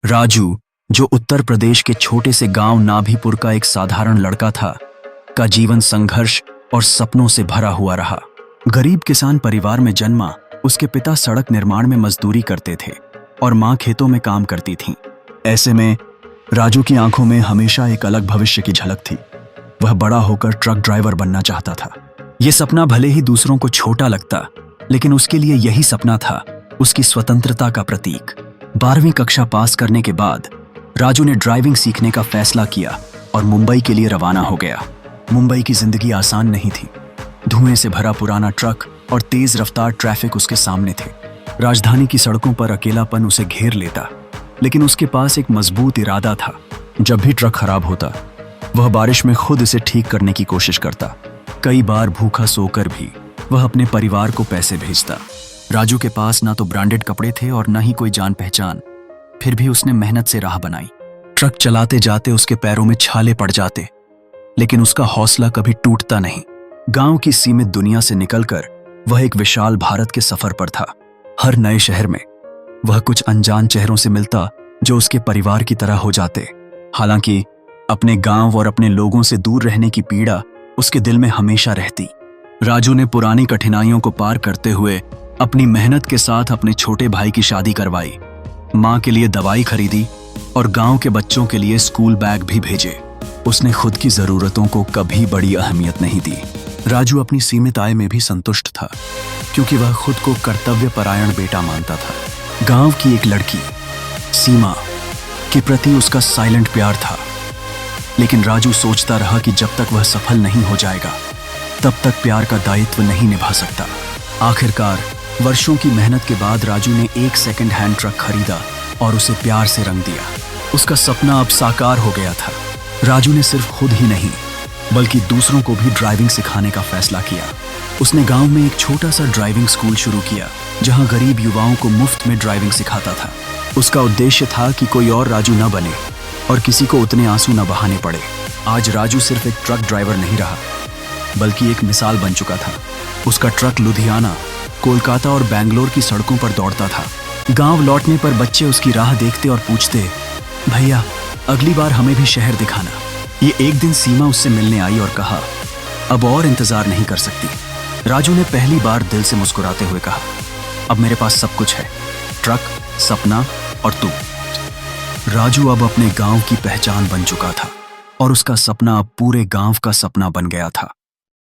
राजू, जो उत्तर प्रदेश के छोटे से गांव नाभीपुर का एक साधारण लड़का था, का जीवन संघर्ष और सपनों से भरा हुआ रहा। गरीब किसान परिवार में जन्मा उसके पिता सड़क निर्माण में मजदूरी करते थे और मां खेतों में काम करती थीं। ऐसे में राजू की आंखों में हमेशा एक अलग भविष्य की झलक थी। वह बड़ा होकर ट्रक ड्राइवर बनना चाहता था। यह सपना भले ही दूसरों को छोटा लगता, लेकिन उसके लिए यही सपना था उसकी स्वतंत्रता का प्रतीक। 12वीं कक्षा पास करने के बाद राजू ने ड्राइविंग सीखने का फैसला किया और मुंबई के लिए रवाना हो गया। मुंबई की जिंदगी आसान नहीं थी। धुएं से भरा पुराना ट्रक और तेज रफ्तार ट्रैफिक उसके सामने थे। राजधानी की सड़कों पर अकेलापन उसे घेर लेता, लेकिन उसके पास एक मजबूत इरादा था। जब भी ट्रक खराब होता, वह बारिश में खुद इसे ठीक करने की कोशिश करता। कई बार भूखा सोकर भी वह अपने परिवार को पैसे भेजता। राजू के पास ना तो ब्रांडेड कपड़े थे और ना ही कोई जान पहचान, फिर भी उसने मेहनत से राह बनाई। ट्रक चलाते जाते उसके पैरों में छाले पड़ जाते, लेकिन उसका हौसला कभी टूटता नहीं। गांव की सीमित दुनिया से निकलकर वह एक विशाल भारत के सफर पर था। हर नए शहर में वह कुछ अनजान चेहरों से मिलता जो उसके परिवार की तरह हो जाते। हालांकि अपने गांव और अपने लोगों से दूर रहने की पीड़ा उसके दिल में हमेशा रहती। राजू ने पुरानी कठिनाइयों को पार करते हुए अपनी मेहनत के साथ अपने छोटे भाई की शादी करवाई, मां के लिए दवाई खरीदी और गांव के बच्चों के लिए स्कूल बैग भी भेजे। उसने खुद की जरूरतों को कभी बड़ी अहमियत नहीं दी। राजू अपनी सीमित आय में भी संतुष्ट था, क्योंकि वह खुद को कर्तव्य परायण बेटा मानता था। गांव की एक लड़की सीमा के प्रति उसका साइलेंट प्यार था, लेकिन राजू सोचता रहा कि जब तक वह सफल नहीं हो जाएगा, तब तक प्यार का दायित्व नहीं निभा सकता। आखिरकार वर्षों की मेहनत के बाद राजू ने एक सेकंड हैंड ट्रक खरीदा और उसे प्यार से रंग दिया। उसका सपना अब साकार हो गया था। राजू ने सिर्फ खुद ही नहीं, बल्कि दूसरों को भी ड्राइविंग सिखाने का फैसला किया। उसने गांव में एक छोटा सा ड्राइविंग स्कूल शुरू किया, जहां गरीब युवाओं को मुफ्त में ड्राइविंग सिखाता था। उसका उद्देश्य था कि कोई और राजू न बने और किसी को उतने आंसू न बहाने पड़े। आज राजू सिर्फ एक ट्रक ड्राइवर नहीं रहा, बल्कि एक मिसाल बन चुका था। उसका ट्रक लुधियाना, कोलकाता और बेंगलोर की सड़कों पर दौड़ता था। गांव लौटने पर बच्चे उसकी राह देखते और पूछते, भैया अगली बार हमें भी शहर दिखाना। ये एक दिन सीमा उससे मिलने आई और कहा, अब और इंतजार नहीं कर सकती। राजू ने पहली बार दिल से मुस्कुराते हुए कहा, अब मेरे पास सब कुछ है, ट्रक, सपना और तू। राजू अब अपने गांव की पहचान बन चुका था और उसका सपना अब पूरे गांव का सपना बन गया था।